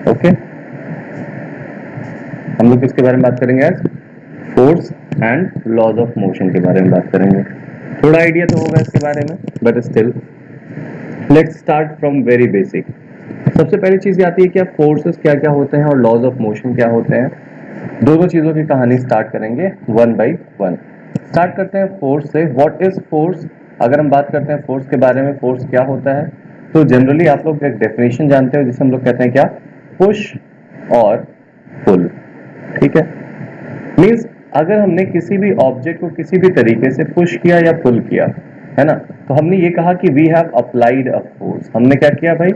Okay, हम लोग किसके बारे में बात करेंगे आज? Force and laws of motion के बारे में बात करेंगे। थोड़ा आइडिया तो होगा इसके बारे में, but still let's start from very basic. सबसे पहली चीज ये आती है कि आप फोर्सेस क्या क्या होते हैं और लॉज ऑफ मोशन क्या होते हैं। दोनों चीजों की कहानी स्टार्ट करेंगे वन बाई वन। स्टार्ट करते हैं फोर्स से। What is force? अगर हम बात करते हैं फोर्स के बारे में, फोर्स क्या होता है, तो जनरली आप लोग एक डेफिनेशन जानते हो जिसे हम लोग कहते हैं क्या? पुश और पुल। ठीक है, मीन्स अगर हमने किसी भी ऑब्जेक्ट को किसी भी तरीके से पुश किया या पुल किया, है ना, तो हमने ये कहा कि we have applied a force. हमने क्या किया भाई?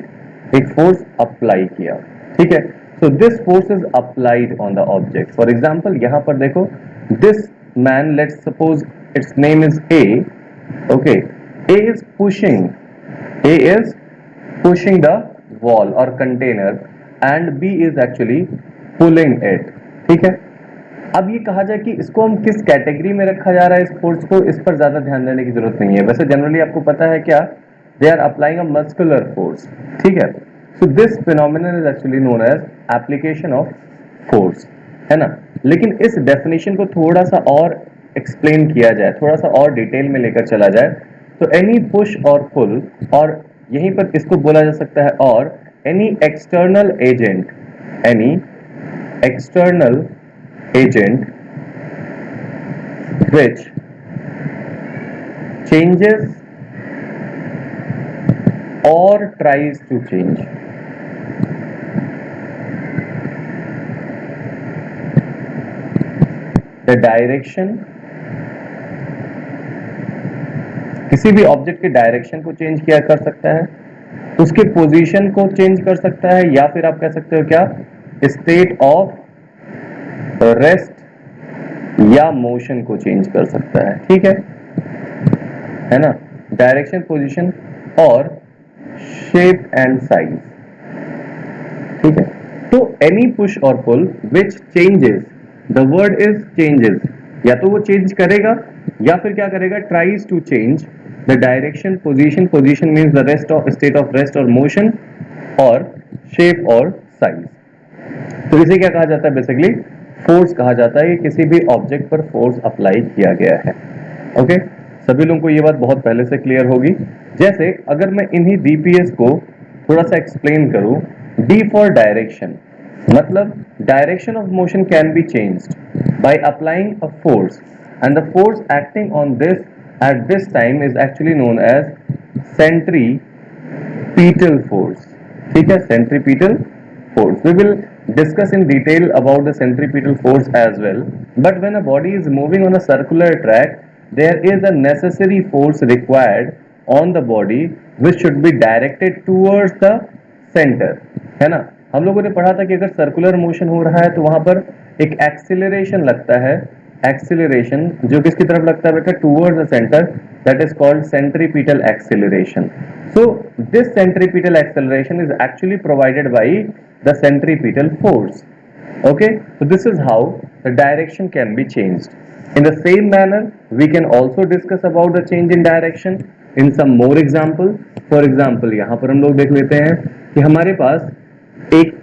एक फोर्स अप्लाई किया। ठीक है, so this force is applied on the object. For example यहां पर देखो, this man, let's suppose it's name is a. Okay, A is pushing, A is pushing the wall or container and B is actually pulling it। ठीक है, अब ये कहा जाए कि इसको हम किस कैटेगरी में रखा जा रहा है इस फोर्स को, इस पर ज्यादा ध्यान देने की जरूरत नहीं है। वैसे जनरली आपको पता है क्या? They are applying a muscular force. ठीक है, so this phenomenon is actually known as application of force, है ना। लेकिन इस डेफिनेशन को थोड़ा सा और एक्सप्लेन किया जाए, थोड़ा सा और डिटेल में लेकर चला जाए, तो एनी पुश और पुल, और यहीं पर इसको बोला जा सकता है, और any external agent, any external agent which changes or tries to change the direction, किसी भी ऑब्जेक्ट के डायरेक्शन को चेंज किया कर सकता है, उसके पोजीशन को चेंज कर सकता है, या फिर आप कह सकते हो क्या? स्टेट ऑफ रेस्ट या मोशन को चेंज कर सकता है। ठीक है ना, डायरेक्शन, पोजीशन और शेप एंड साइज। ठीक है, तो एनी पुश और pull which changes, the word is changes, या तो वो चेंज करेगा या फिर क्या करेगा? Tries to change the direction, position, position means the rest of state of rest और मोशन, और शेप और साइज। तो इसे क्या कहा जाता है? बेसिकली फोर्स कहा जाता है। ये किसी भी ऑब्जेक्ट पर फोर्स अप्लाई किया गया है। ओके, सभी लोगों को ये बात बहुत पहले से क्लियर होगी। जैसे अगर मैं इन्हीं डीपीएस को थोड़ा सा एक्सप्लेन करूं, डी फॉर डायरेक्शन, मतलब direction of motion can be changed by applying a force, and the force acting on this at this time is actually known as centripetal force. ठीक है, centripetal force. We will discuss in detail about the centripetal force as well. But when a body is moving on a circular track, there is a necessary force required on the body which should be directed towards the center, है ना। हम लोगों ने पढ़ा था कि अगर circular motion हो रहा है तो वहां पर एक एक्सिलरेशन लगता है, एक्सिलरेशन जो किसकी तरफ लगता है बेटा? Towards the centre, that is called centripetal acceleration. So this centripetal acceleration is actually provided by the centripetal force. Okay, so this is how the direction can be changed. In the same manner, we can also discuss about the change in direction in some more example. For example, यहाँ पर हम लोग देख लेते हैं कि हमारे पास एक,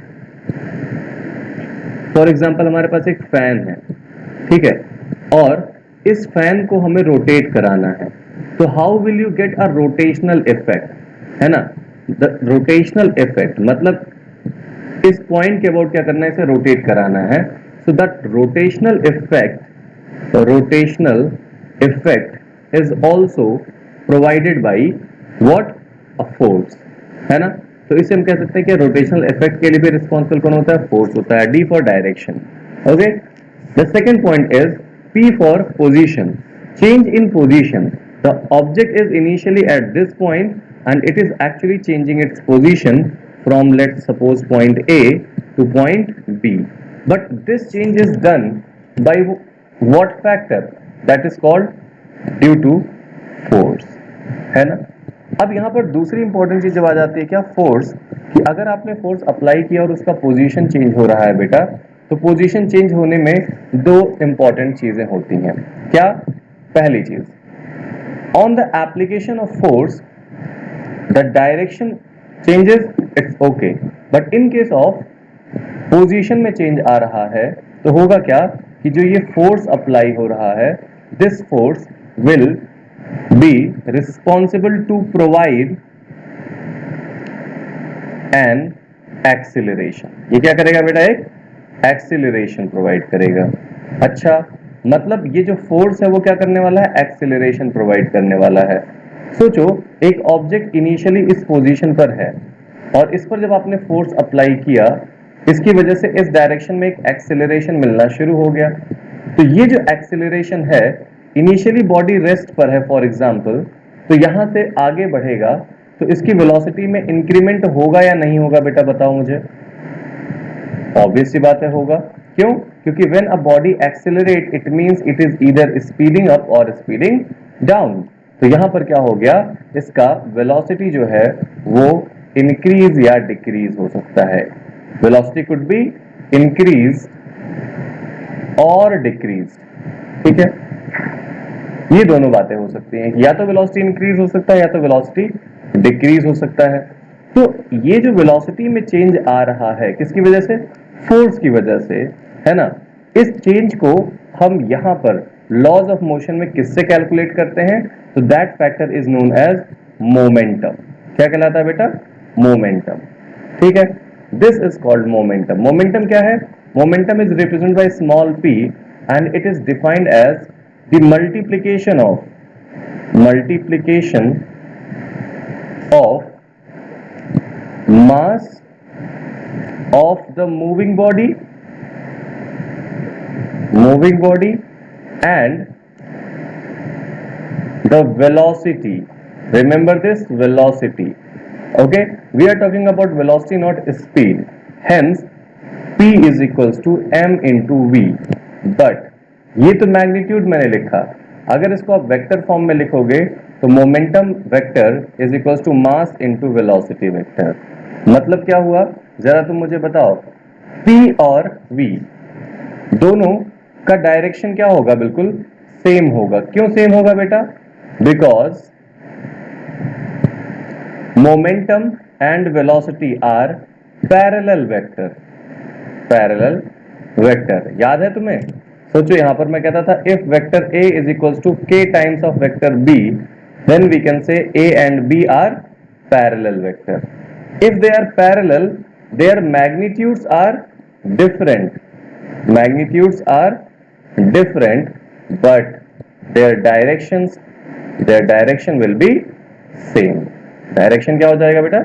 फॉर एग्जाम्पल हमारे पास एक फैन है। ठीक है, और इस फैन को हमें रोटेट कराना है, तो how will you get a rotational effect, है ना। द रोटेशनल इफेक्ट मतलब इस पॉइंट के अबाउट क्या करना है? इसे रोटेट कराना है। So that rotational effect is also provided by what? A force, है ना। तो इसे हम कह सकते हैं कि रोटेशनल इफेक्ट के लिए भी रिस्पॉन्सिबल कौन होता है? फोर्स होता है। D for direction. Okay, the second point is P for position, change in position. The object is initially at this point and it is actually changing its position from, let's suppose, point A to point B, but this change is done by what factor? That is called due to force, है ना। अब यहाँ पर दूसरी important चीज जब आ जाती है क्या? फोर्स, कि अगर आपने फोर्स अप्लाई किया और उसका पोजीशन चेंज हो रहा है बेटा, तो पोजीशन चेंज होने में दो इंपॉर्टेंट चीजें होती हैं। क्या? पहली चीज, on the application of force the direction changes, it's okay, but in case of position में चेंज आ रहा है तो होगा क्या कि जो ये फोर्स अप्लाई हो रहा है, this force will be responsible to provide an acceleration. ये क्या करेगा बेटा? एक एक्सिलरेशन प्रोवाइड करेगा। अच्छा, मतलब ये जो फोर्स है वो क्या करने वाला है? एक्सिलरेशन प्रोवाइड करने वाला है। सोचो, एक ऑब्जेक्ट इनिशियली इस पोजीशन पर है और इस पर जब आपने फोर्स अप्लाई किया, इसकी वजह से इस डायरेक्शन में एक एक्सिलरेशन मिलना शुरू हो गया। तो ये जो एक्सिलरेशन है, इनिशियली बॉडी रेस्ट पर है फॉर एग्जांपल, तो यहां से आगे बढ़ेगा तो इसकी वेलोसिटी में इंक्रीमेंट होगा या नहीं होगा बेटा? बताओ मुझे। ऑब्वियस सी बात है, होगा। क्यों? क्योंकि when a body accelerate it means it is either speeding up और स्पीडिंग डाउन। तो यहां पर क्या हो गया? इसका वेलोसिटी जो है वो इंक्रीज या डिक्रीज हो सकता है। वेलोसिटी कुड बी इंक्रीज और डिक्रीज। ठीक है, ये दोनों बातें हो सकती हैं, या तो वेलोसिटी इंक्रीज हो सकता है या तो वेलोसिटी डिक्रीज हो सकता है। तो ये जो वेलोसिटी में चेंज आ रहा है किसकी वजह से? फोर्स की वजह से, है ना। इस चेंज को हम यहां पर लॉज ऑफ मोशन में किससे कैलकुलेट करते हैं? तो that factor is known as momentum. क्या कहलाता है बेटा? मोमेंटम। ठीक है, this is called momentum. Momentum क्या है? Momentum is represented by small p and it is defined as the multiplication of mass of the moving body and the velocity. Remember this, velocity. Okay, we are talking about velocity, not speed. Hence p is equals to m into v. But ये तो magnitude मैंने लिखा, अगर इसको आप vector form में लिखोगे तो momentum vector is equals to mass into velocity vector. मतलब क्या हुआ, जरा तुम मुझे बताओ। p और v दोनों का डायरेक्शन क्या होगा? बिल्कुल सेम होगा। क्यों सेम होगा बेटा? Because momentum and velocity are parallel vector. Parallel vector याद है तुम्हें? सोचो, यहां पर मैं कहता था if vector a is equals to k times of vector b, then we can say a and b are parallel vector. If they are parallel, their magnitudes are different. Magnitudes are different, but their direction will be same. Direction क्या हो जाएगा बेटा?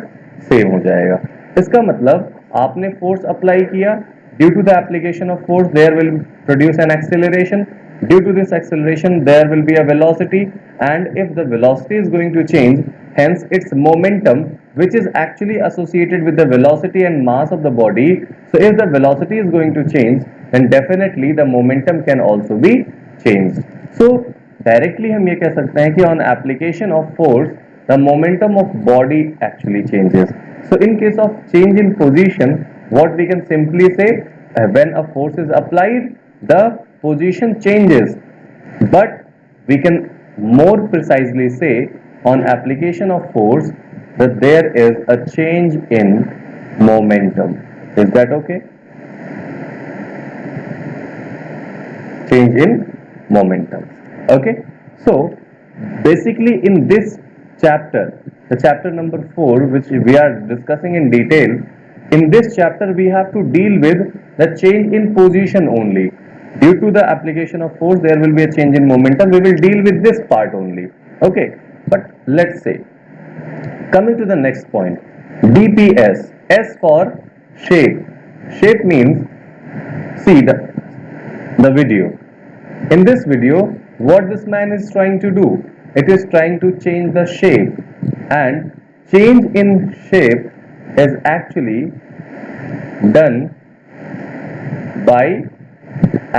Same हो जाएगा। इसका मतलब आपने force apply किया, due to the application of force there will produce an acceleration, due to this acceleration there will be a velocity, and if the velocity is going to change, hence its momentum which is actually associated with the velocity and mass of the body. So if the velocity is going to change, then definitely the momentum can also be changed. So directly हम ये कह सकते हैं कि on application of force the momentum of body actually changes. So in case of change in position, what we can simply say, when a force is applied, the position changes, but we can more precisely say on application of force that there is a change in momentum. Is that okay? Change in momentum. Okay, so basically in this chapter, the chapter number 4 which we are discussing in detail, in this chapter we have to deal with the change in position only. Due to the application of force there will be a change in momentum. We will deal with this part only. Okay, but let's say, coming to the next point, DPS, S for shape. Shape means, see the video. In this video, what this man is trying to do, it is trying to change the shape, and change in shape is actually done by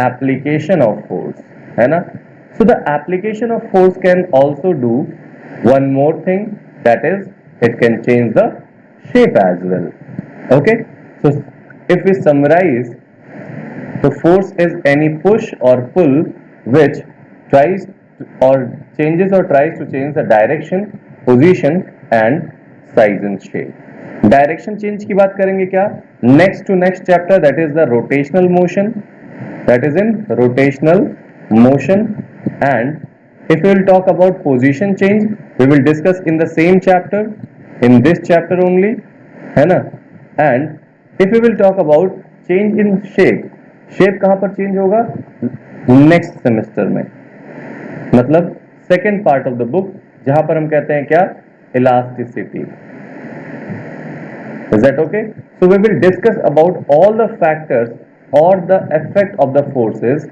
application of force, है ना? So the application of force can also do one more thing, that is it can change the shape as well. Okay, so if we summarize, the force is any push or pull which tries or changes or tries to change the direction, position and size and shape. Direction change की बात करेंगे क्या, next to next chapter, that is the rotational motion, that is in rotational motion. And if we will talk about position change, we will discuss in the same chapter, in this chapter only, है ना. And if we will talk about change in shape, shape कहाँ पर change होगा, next semester में, मतलब second part of the book, जहाँ पर हम कहते हैं क्या, elasticity. Is that okay? So we will discuss about all the factors or the effect of the forces,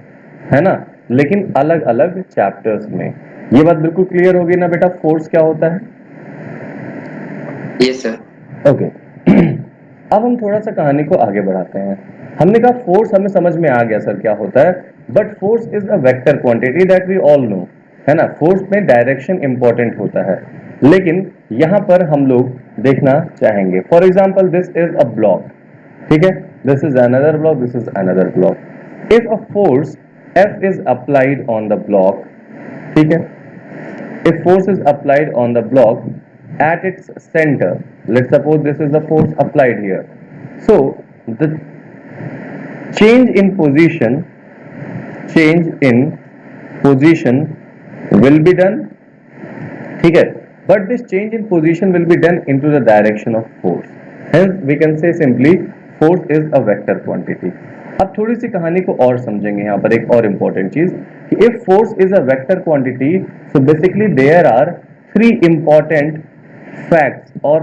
है ना, लेकिन अलग अलग चैप्टर्स में. ये बात बिल्कुल क्लियर होगी ना बेटा, फोर्स क्या होता है. Yes sir. ओके. अब हम थोड़ा सा कहानी को आगे बढ़ाते हैं. हमने कहा फोर्स हमें समझ में आ गया सर क्या होता है, but force is a vector quantity that we all know, है ना. फोर्स में डायरेक्शन इंपॉर्टेंट होता है, लेकिन यहां पर हम लोग देखना चाहेंगे. For example this is a block, ठीक है, this is another block, this is another block. If a force F is applied on the block, ठीक है, if force is applied on the block at its center, let's suppose this is the force applied here, so the change in position will be done, ठीक है, but this change in position will be done into the direction of force, hence we can say simply force is a vector quantity. अब थोड़ी सी कहानी को और समझेंगे. यहाँ पर एक और इंपॉर्टेंट चीज कि if force is a vector quantity, so basically there are three important facts, or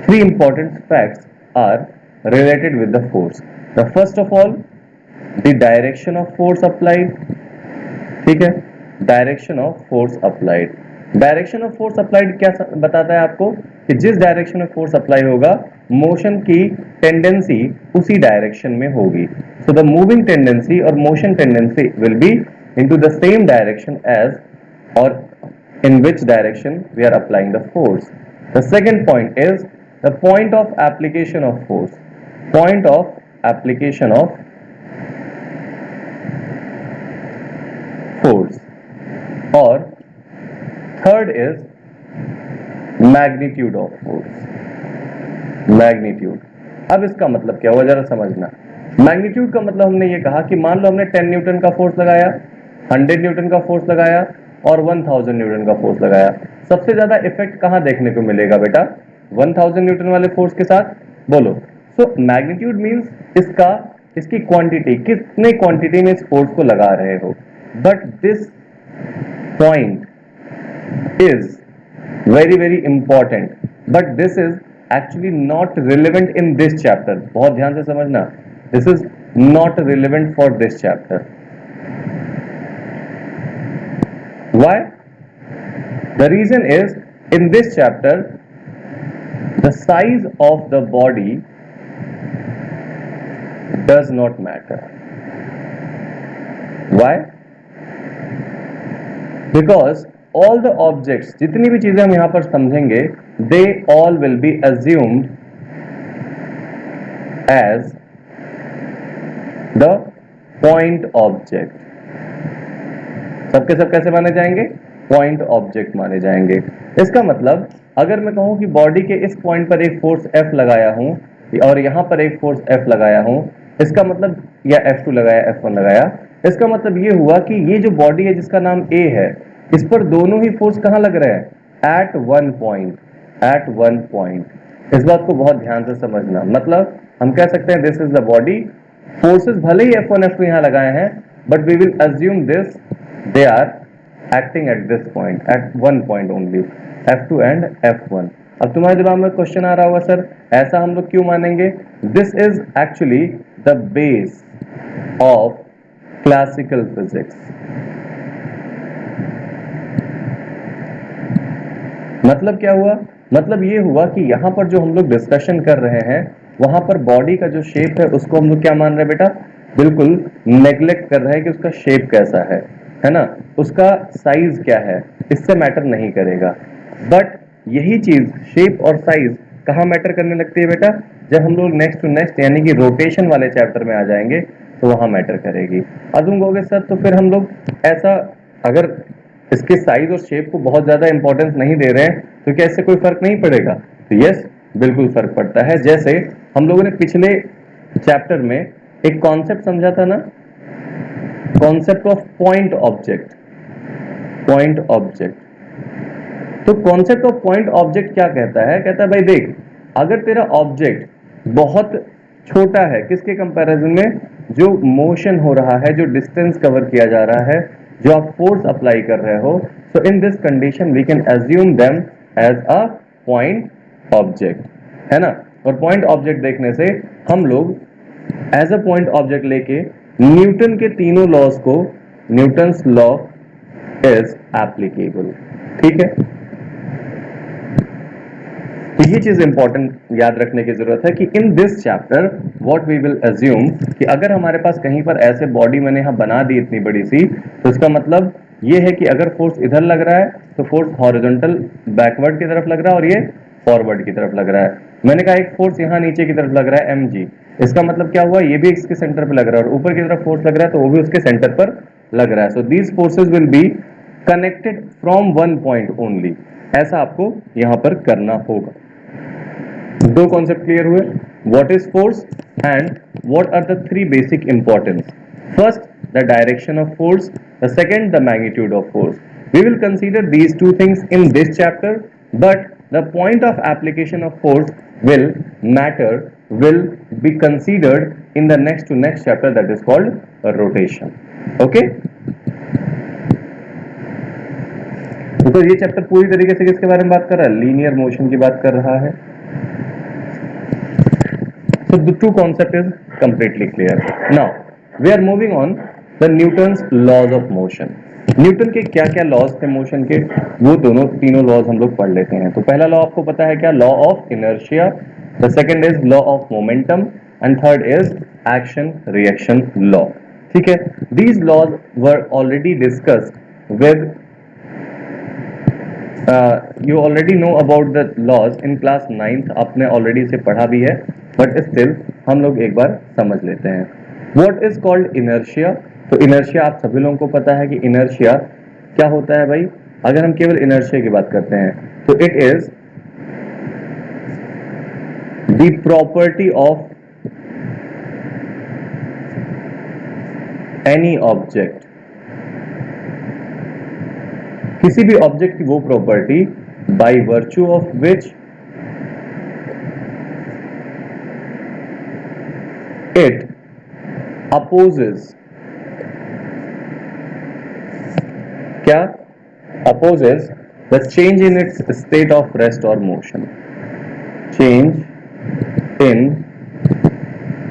three important facts are related with the force. The first of all, the direction of force applied, ठीक है, direction of force applied. Direction of force applied क्या बताता है आपको, कि जिस direction में force apply होगा, मोशन की टेंडेंसी उसी डायरेक्शन में होगी. सो द मूविंग टेंडेंसी और motion tendency will be into the same direction as, और in which direction we are applying the force. The second point is the point of application of force. Point of application of force. और third is magnitude of force. Magnitude. अब इसका मतलब क्या हुआ जरा समझना. Magnitude का मतलब हमने ये कहा कि मान लो हमने 10 न्यूटन का फोर्स लगाया, 100 न्यूटन का फोर्स लगाया और 1000 न्यूटन का फोर्स लगाया. सबसे ज्यादा इफेक्ट कहां देखने को मिलेगा बेटा, 1000 न्यूटन वाले फोर्स के साथ, बोलो. सो मैग्नीट्यूड मींस इसकी क्वांटिटी, कितने क्वांटिटी में इस फोर्स को लगा रहे हो. But this point is very important, but this is actually not relevant in this chapter. बहुत ध्यान से समझना, this is not relevant for this chapter. Why? The reason is, in this chapter the size of the body does not matter. Why? Because all the objects, जितनी भी चीजें हम यहां पर समझेंगे, they all will be assumed as the point object. सबके सब कैसे माने जाएंगे, पॉइंट ऑब्जेक्ट माने जाएंगे. इसका मतलब अगर मैं कहूं कि बॉडी के इस पॉइंट पर एक फोर्स F लगाया हूं और यहां पर एक फोर्स F लगाया हूं, इसका मतलब, या F2 लगाया, F1 लगाया, इसका मतलब ये हुआ कि ये जो बॉडी है जिसका नाम A है, इस पर दोनों ही फोर्स कहां लग रहे हैं, at one point, at one point. इस बात को बहुत ध्यान से समझना. मतलब हम कह सकते हैं this is the body, forces भले ही F1 F2 यहां लगाए हैं, but we will assume this they are acting at this point, at one point only, F2 and F1. अब तुम्हारे दिमाग में क्वेश्चन आ रहा होगा, सर ऐसा हम लोग क्यों मानेंगे. This is actually the base of classical physics. मतलब क्या हुआ, मतलब ये हुआ कि यहां पर जो हम लोग डिस्कशन कर रहे हैं, वहां पर बॉडी का जो शेप है उसको हम लोग क्या मान रहे हैं बेटा, बिल्कुल नेग्लेक्ट कर रहे हैं कि उसका शेप कैसा है ना, उसका साइज क्या है, इससे मैटर नहीं करेगा. बट यही चीज शेप और साइज कहाँ मैटर करने लगती है बेटा, जब हम लोग नेक्स्ट टू नेक्स्ट यानी कि रोटेशन वाले चैप्टर में आ जाएंगे तो वहां मैटर करेगी. अब तुम कहोगे सर तो फिर हम लोग ऐसा, अगर इसके साइज और शेप को बहुत ज्यादा इंपॉर्टेंस नहीं दे रहे हैं, तो क्या इससे कोई फर्क नहीं पड़ेगा? तो यस, बिल्कुल फर्क पड़ता है। जैसे हम लोगों ने पिछले चैप्टर में एक कॉन्सेप्ट समझा था ना, concept of point object. Point object, तो कॉन्सेप्ट ऑफ पॉइंट ऑब्जेक्ट क्या कहता है? कहता है भाई देख, अगर तेरा ऑब्जेक्ट बहुत छोटा है, किसके कंपैरिजन में? जो मोशन हो रहा है, जो डिस्टेंस कवर किया जा रहा है, जो आप फोर्स अप्लाई कर रहे हो, so in this condition we can assume them as a point object, है ना। और पॉइंट ऑब्जेक्ट देखने से हम लोग एज अ पॉइंट ऑब्जेक्ट लेके न्यूटन के तीनों लॉज को, न्यूटन्स लॉ इज एप्लीकेबल, ठीक है। तो ये चीज इंपॉर्टेंट याद रखने की जरूरत है कि in this chapter what we will assume कि अगर हमारे पास कहीं पर ऐसे बॉडी मैंने यहां बना दी इतनी बड़ी सी, तो इसका मतलब ये है कि अगर फोर्स इधर लग रहा है तो फोर्स हॉरिजॉन्टल बैकवर्ड की तरफ लग रहा है और ये फॉरवर्ड की तरफ लग रहा है। मैंने कहा एक फोर्स यहाँ नीचे की तरफ लग रहा है mg, इसका मतलब क्या हुआ? ये भी इसके सेंटर पर लग रहा है और ऊपर की तरफ फोर्स लग रहा है तो वो भी उसके सेंटर पर लग रहा है। So these forces will be connected from one point only. ऐसा आपको यहां पर करना होगा। दो कॉन्सेप्ट क्लियर हुए, what is force and what are the three basic importance. First, the direction of force, the second, the magnitude of force. We will consider these two things in this chapter, but the point of application of force will matter, will be considered in the next to next chapter, that is called a rotation. Okay, because ये chapter पूरी तरीके से किसके बारे में बात कर रहा है? लीनियर मोशन की बात कर रहा है। So the two concept is completely clear. Now we are moving on the Newton's laws of motion. Newton के क्या क्या लॉज थे मोशन के, वो दोनों तीनों लॉज हम लोग पढ़ लेते हैं। तो पहला लॉ आपको पता है क्या? Law of inertia. The second is law of momentum and third is action reaction law, ठीक है। These laws were already discussed with you already know about the laws in class 9th, आपने already इसे पढ़ा भी है, but still हम लोग एक बार समझ लेते हैं। What is called inertia? तो इनर्शिया आप सभी लोगों को पता है कि इनर्शिया क्या होता है भाई। अगर हम केवल इनर्शिया की बात करते हैं तो it is the property of any object, किसी भी ऑब्जेक्ट की वो property by virtue of which it opposes, क्या? Opposes the change in its state of rest और motion, change in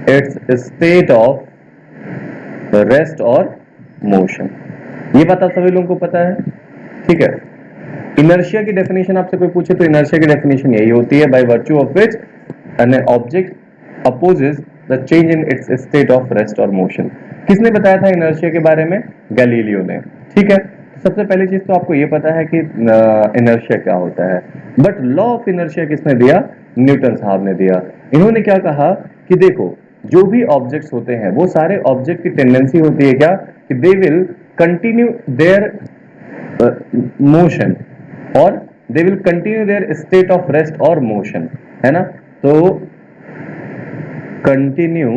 its state of rest और मोशन। ये बात आप सभी लोगों को पता है, ठीक है। इनर्शिया की डेफिनेशन आपसे कोई पूछे तो इनर्शिया की डेफिनेशन यही होती है, bye virtue of which an object opposes the change in its state of rest और मोशन। किसने बताया था इनर्शिया के बारे में? गैलीलियो ने, ठीक है। सबसे पहली चीज तो आपको ये पता है कि इनर्शिया क्या होता है, बट लॉ ऑफ इनर्शिया किसने दिया? न्यूटन साहब ने दिया। इन्होंने क्या कहा कि देखो, जो भी ऑब्जेक्ट्स होते हैं वो सारे ऑब्जेक्ट की टेंडेंसी होती है क्या? कि they will continue their motion और they will continue their state of rest और मोशन, है ना। तो continue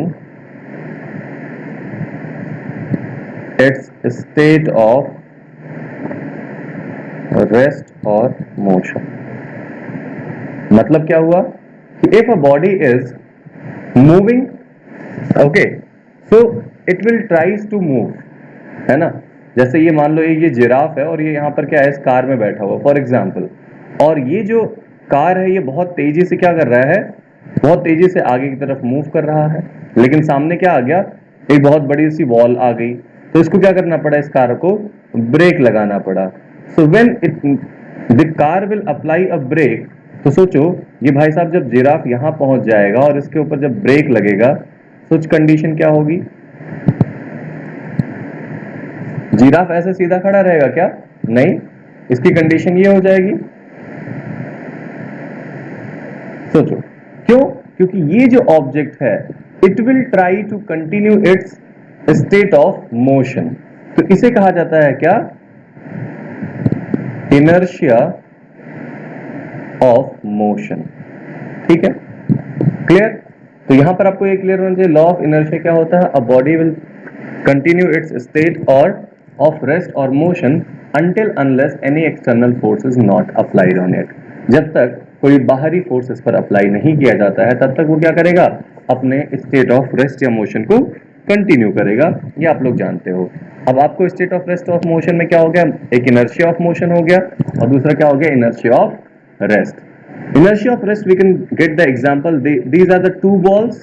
its state of rest और मोशन। मतलब क्या हुआ कि if a body is moving, okay, so it will tries to move, है ना। जैसे ये मान लो ये जिराफ है और ये यहाँ पर क्या है, इस कार में बैठा हुआ फॉर एग्जाम्पल, और ये जो कार है ये बहुत तेजी से क्या कर रहा है? बहुत तेजी से आगे की तरफ मूव कर रहा है, लेकिन सामने क्या आ गया? एक बहुत बड़ी सी वॉल आ गई, तो इसको क्या करना पड़ा? इस कार को ब्रेक लगाना पड़ा। So when it the car will apply a brake, तो सोचो ये भाई साहब जब जिराफ यहां पहुंच जाएगा और इसके ऊपर जब ब्रेक लगेगा, सोच कंडीशन क्या होगी? जिराफ ऐसे सीधा खड़ा रहेगा क्या? नहीं, इसकी कंडीशन ये हो जाएगी। सोचो क्यों? क्योंकि ये जो ऑब्जेक्ट है it will try to continue its state of motion, तो इसे कहा जाता है क्या? Inertia of motion. ठीक है, क्लियर? तो यहां पर आपको ये क्लियर होना चाहिए लॉ ऑफ इनर्शिया क्या होता है। A body will continue its state और ऑफ रेस्ट और motion until unless any external force is not applied on it। जब तक कोई बाहरी फोर्स इस पर अप्लाई नहीं किया जाता है तब तक वो क्या करेगा, अपने स्टेट ऑफ रेस्ट या मोशन को कंटिन्यू करेगा। ये आप लोग जानते हो। अब आपको state of rest of motion में क्या हो गया, एक इनर्शिया ऑफ मोशन हो गया और दूसरा क्या हो गया, inertia of rest. Inertia of rest, we can get the example. These are the two balls,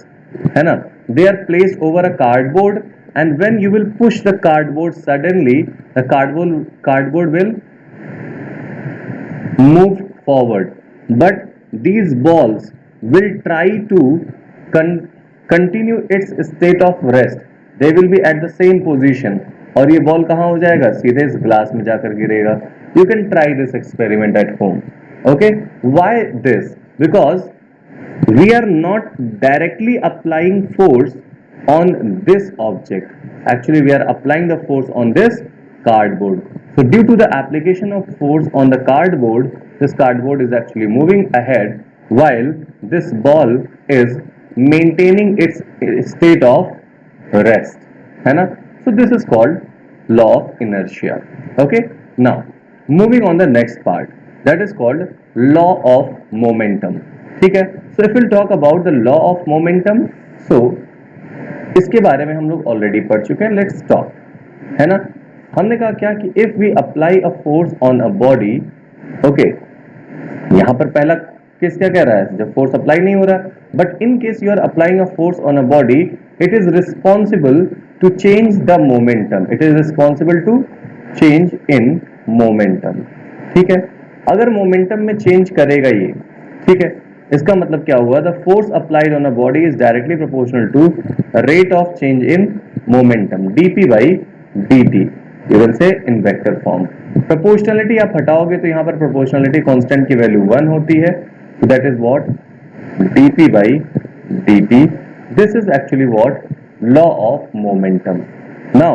है ना? They are placed over a cardboard, and when you will push the cardboard suddenly, the cardboard will move forward. But these balls will try to continue its state of rest. They will be at the same position. और ये ball कहाँ हो जाएगा, सीधे इस glass में जाकर गिरेगा। You can try this experiment at home. Okay, why this? Because we are not directly applying force on this object. Actually, we are applying the force on this cardboard. So due to the application of force on the cardboard, this cardboard is actually moving ahead while this ball is maintaining its state of rest, है ना? So this is called law of inertia. Okay, now moving on the next part, that is called law of momentum. ठीक है, so if we'll talk about the law of momentum, so इसके बारे में हम लोग already पढ़ चुके हैं। लेट्स टॉक, है ना? हमने कहा क्या कि if we apply a force on a body, okay, यहां पर पहला केस क्या कह रहा है, जब फोर्स अप्लाई नहीं हो रहा, but in case you are applying a force on a body, it is responsible to change the momentum. It is responsible to change in momentum. ठीक है, अगर मोमेंटम में चेंज करेगा ये, ठीक है, इसका मतलब क्या हुआ, the force applied on a body is directly proportional to rate of change in momentum dp by dt, इधर से इन वेक्टर फॉर्म। प्रोपोर्शनलिटी आप हटाओगे तो यहाँ पर प्रोपोर्शनलिटी कांस्टेंट की वैल्यू 1 होती है, so that is what dp by dt. This is actually what law of momentum. Now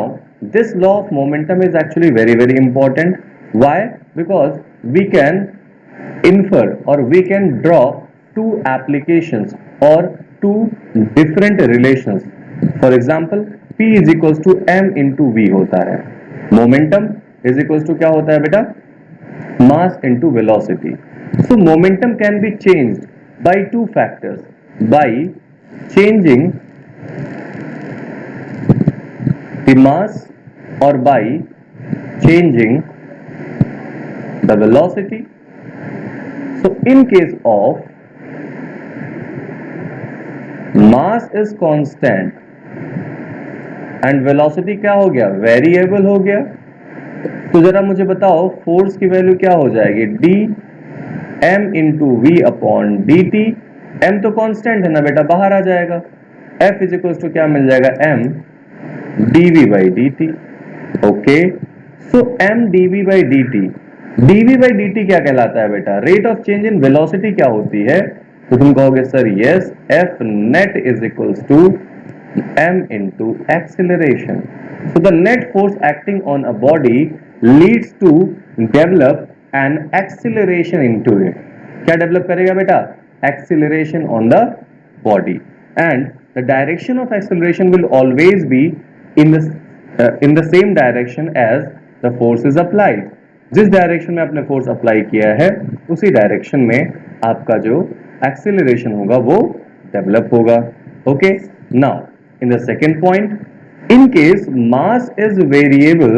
this law of momentum is actually very important. Why? Because we can infer or we can draw two applications or two different relations. For example, p is equals to m into v होता है, momentum is equals to क्या होता है बेटा, mass into velocity. So momentum can be changed by two factors, by changing the mass or by changing the velocity. So in case of mass is constant and velocity क्या हो गया, variable हो गया, तो जरा मुझे बताओ फोर्स की वैल्यू क्या हो जाएगी, D M into V upon D T. M तो कांस्टेंट है ना बेटा, बाहर आ जाएगा, एफ इज इक्वल टू क्या मिल जाएगा, M D V by D T. Okay, so M D V by D T, D V by D T क्या कहलाता है बेटा, rate of change in velocity क्या होती है, तो तुम कहोगे sir yes, F net is equal to m into acceleration. So the net force acting on a body leads to develop an acceleration into it. क्या develop करेगा बेटा, acceleration on the body, and the direction of acceleration will always be in the same direction as the force is applied. जिस direction में आपने force apply किया है उसी direction में आपका जो एक्सीलरेशन होगा वो डेवलप होगा। Okay, now in the second point, in case mass is variable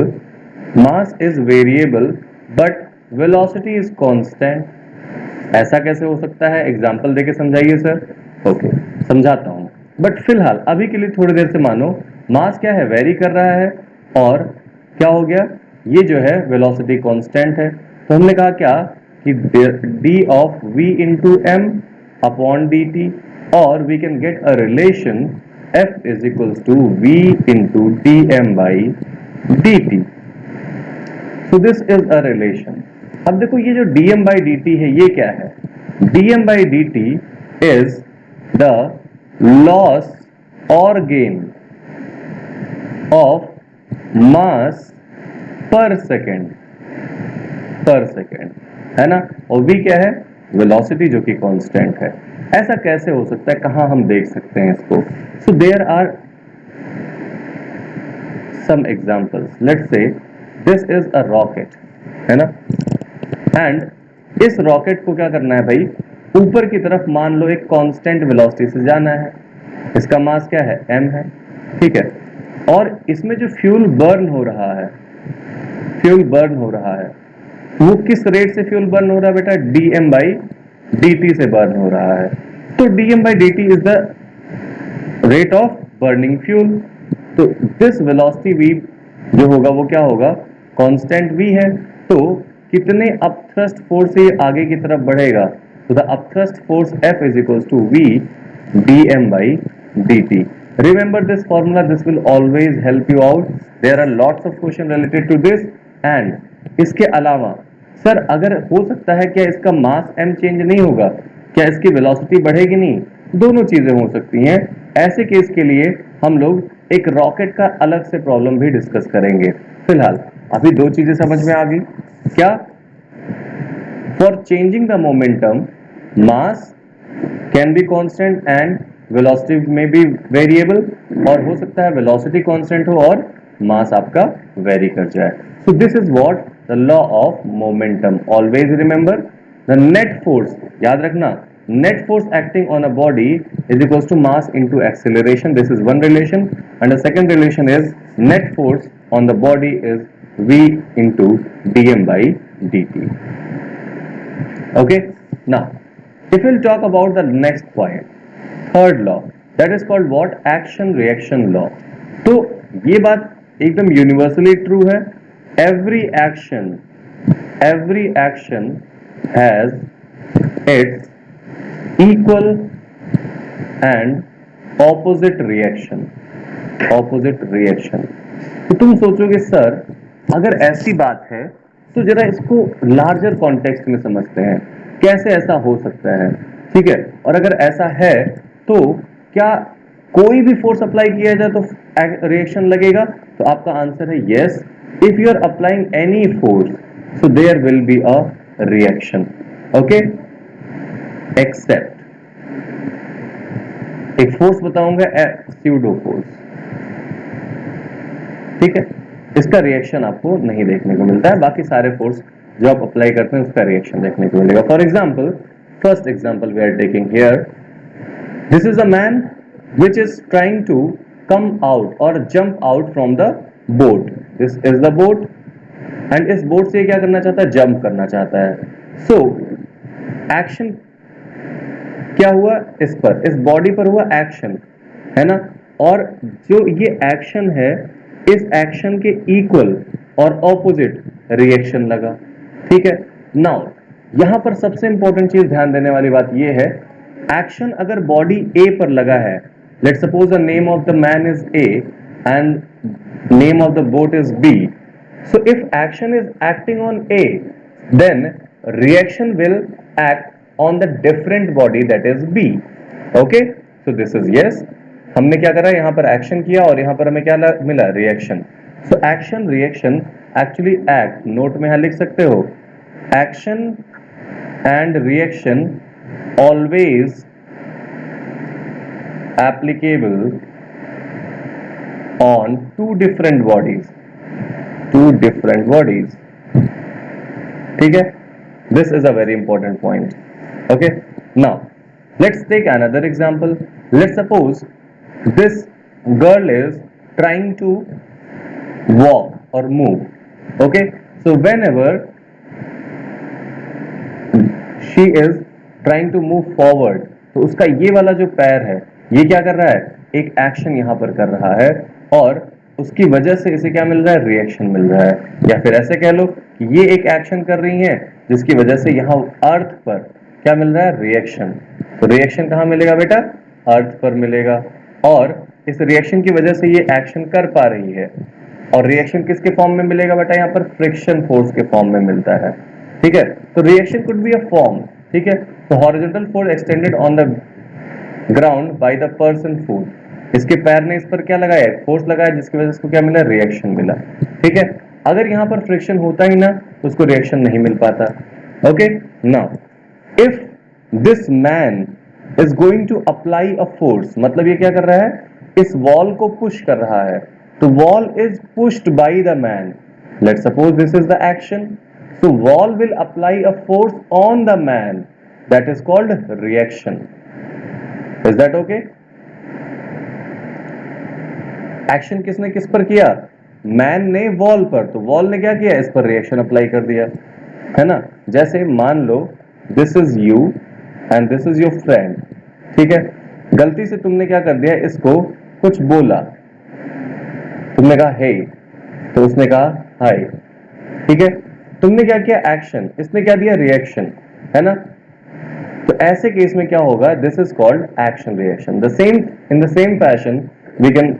but velocity is constant, ऐसा कैसे हो सकता है, एग्जाम्पल देके समझाइए सर। ओके, समझाता हूं, बट फिलहाल अभी के लिए थोड़ी देर से मानो मास क्या है, वेरी कर रहा है, और क्या हो गया, ये जो है वेलोसिटी कांस्टेंट है, तो हमने कहा क्या कि d of v into M upon D T, और we can get a relation f is equals to v into dm by dt. So this is a relation. अब देखो ये जो dm by dt है ये क्या है, dm by dt is the loss or gain of mass per second, है ना, और v क्या है, वेलोसिटी जो कि कांस्टेंट है। ऐसा कैसे हो सकता है, कहां हम देख सकते हैं इसको? So there are some examples. Let's say this is a rocket, है ना, एंड इस रॉकेट को क्या करना है भाई, ऊपर की तरफ मान लो एक कांस्टेंट वेलोसिटी से जाना है। इसका मास क्या है, m है, ठीक है। और इसमें जो फ्यूल बर्न हो रहा है, फ्यूल बर्न हो रहा है, वो किस रेट से फ्यूल बर्न हो रहा है बेटा, dm बाई dt से बर्न हो रहा है। तो dm by dt is the rate of burning fuel. तो दिस वेलोसिटी v जो होगा वो क्या होगा, कांस्टेंट v है। तो कितने अपथ्रस्ट फोर्स से आगे की तरफ बढ़ेगा, तो the upthrust force F is equals to v dm by dt. Remember this formula, this will always help you out. There are lots of questions related to this. And इसके अलावा sir अगर हो सकता है क्या इसका मास m चेंज नहीं होगा, क्या इसकी वेलोसिटी बढ़ेगी नहीं? दोनों चीजें हो सकती हैं। ऐसे केस के लिए हम लोग एक रॉकेट का अलग से प्रॉब्लम भी डिस्कस करेंगे। फिलहाल अभी दो चीजें समझ में आ गई क्या? For changing the momentum, mass can be constant and velocity में बी वेरिएबल, और हो सकता है वेलोसिटी कांस्टेंट हो और मास आपका वेरी कर जाए। So this is what the law of momentum. Always remember the net force, याद रखना, net force acting on a body is equals to mass into acceleration. This is one relation, and the second relation is net force on the body is v into dm by dt. Okay, now if we'll talk about the next point, third law, that is called what, action reaction law. तो ये बात एकदम universally true है। every action has its equal and opposite reaction. तो तुम सोचोगे sir अगर ऐसी बात है तो जरा इसको लार्जर कॉन्टेक्स्ट में समझते हैं, कैसे ऐसा हो सकता है, ठीक है। और अगर ऐसा है तो क्या कोई भी फोर्स अप्लाई किया जाए तो रिएक्शन लगेगा? तो आपका आंसर है yes, if you are applying any force so there will be a reaction. Okay, except एक फोर्स बताऊंगा, स्यूडो फोर्स, ठीक है, इसका रिएक्शन आपको नहीं देखने को मिलता है। बाकी सारे फोर्स जो आप अप्लाई करते हैं उसका रिएक्शन देखने को मिलेगा। For example, first example we are taking here, this is a man which is trying to come out और jump out from the boat. This is the boat, and इस बोट से क्या करना चाहता है, जंप करना चाहता है। सो एक्शन क्या हुआ, इस पर, इस बॉडी पर हुआ एक्शन, है ना। और जो ये एक्शन है, इस एक्शन के इक्वल और ऑपोजिट रिएक्शन लगा, ठीक है। नाउ यहां पर सबसे इंपॉर्टेंट चीज ध्यान देने वाली बात यह है, एक्शन अगर बॉडी ए पर लगा है, let suppose the name of the man is A and name of the boat is B, so if action is acting on A, then reaction will act on the different body that is B. Okay, so this is yes. हमने क्या करा, यहाँ पर action किया और यहाँ पर हमें क्या मिला, reaction. So action reaction actually act, note में यहाँ लिख सकते हो, action and reaction always applicable on two different bodies, ठीक है। This is a very important point. Okay, now let's take another example. Let's suppose this girl is trying to walk or move. Okay, so whenever she is trying to move forward, तो उसका ये वाला जो पैर है ये क्या कर रहा है, एक एक्शन यहाँ पर कर रहा है, और उसकी वजह से इसे क्या मिल रहा है, रिएक्शन मिल रहा है। या फिर ऐसे कह लो कि ये एक एक्शन कर रही है जिसकी वजह से यहाँ अर्थ पर क्या मिल रहा है, रिएक्शन। तो रिएक्शन कहाँ मिलेगा बेटा, अर्थ पर मिलेगा, और इस रिएक्शन की वजह से ये एक्शन कर पा रही है। और रिएक्शन किसके फॉर्म में मिलेगा बेटा, यहाँ पर फ्रिक्शन फोर्स के फॉर्म में मिलता है, ठीक है। तो reaction could be a form, ठीक है। तो horizontal force extended on the ground by the person foot, इसके पैर ने इस पर क्या लगाया, फोर्स लगाया, जिसकी वजह से इसको क्या मिला, रिएक्शन मिला, ठीक है। अगर यहाँ पर फ्रिक्शन होता ही ना तो उसको रिएक्शन नहीं मिल पाता। Okay, now if this man is going to apply a force, मतलब ये क्या कर रहा है, इस वॉल को पुश कर रहा है, तो wall is pushed by the man, let suppose this is the action, so wall will apply a force on the man, that is called reaction. Is that okay? Action किसने किस पर किया, man ने wall पर, तो wall ने क्या किया, इस पर रिएक्शन अप्लाई कर दिया, है ना। जैसे मान लो this is you and this is your friend, ठीक है, गलती से तुमने क्या कर दिया, इसको कुछ बोला, तुमने कहा हे, तो उसने कहा हाय, ठीक है, तुमने क्या किया, एक्शन, इसने क्या दिया, रिएक्शन, है ना। तो ऐसे केस में क्या होगा, this is called action reaction. The same, in the same fashion we can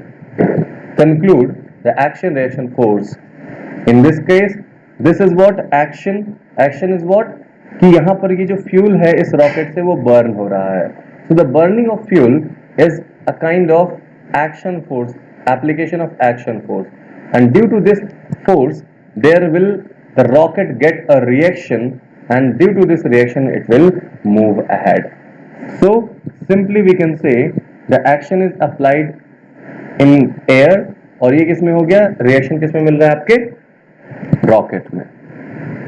conclude the action reaction force. In this case this is what, action, action is what, कि यहां पर ये जो फ्यूल है इस रॉकेट से वो बर्न हो रहा है, so the burning of fuel is a kind of action force, application of action force, and due to this force there will the rocket get a reaction, and due to this reaction it will move ahead. So simply we can say the action is applied in air, और ये किस में हो गया, reaction किस में मिल रहा है, आपके रॉकेट में।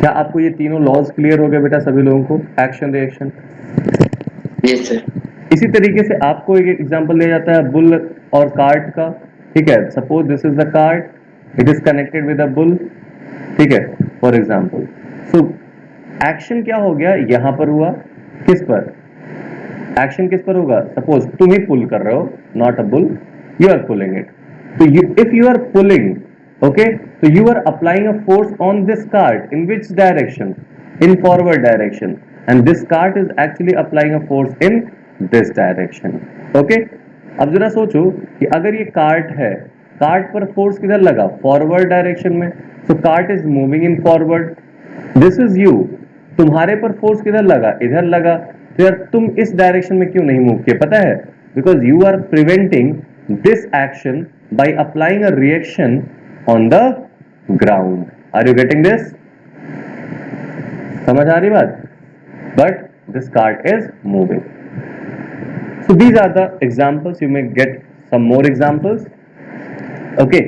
क्या आपको ये तीनों लॉज क्लियर हो गए बेटा सभी लोगों को, एक्शन रिएक्शन? Yes sir. इसी तरीके से आपको एक एग्जांपल दिया जाता है बुल और कार्ट का, ठीक है, suppose this is the cart, it is connected with a bull, ठीक है, फॉर एग्जांपल। सो एक्शन क्या हो गया, यहां पर हुआ, किस पर, एक्शन किस पर होगा, सपोज तुम ही पुल कर रहे हो, not a bull, you are pulling it, तो if you are pulling, okay, तो you are applying a force on this cart, in which direction, in forward direction, and this cart is actually applying a force in this direction, okay. अब जरा सोचो कि अगर ये cart है, cart पर force किधर लगा, फॉरवर्ड डायरेक्शन में, so cart is moving in forward, this is you, तुम्हारे पर फोर्स किधर लगा, इधर लगा, तो यार तुम इस डायरेक्शन में क्यों नहीं मूव किए, पता है, because you are preventing this action by applying a reaction on the ground. Are you getting this, समझ आ रही बात, but this cart is moving. So these are the examples, you may get some more examples, okay.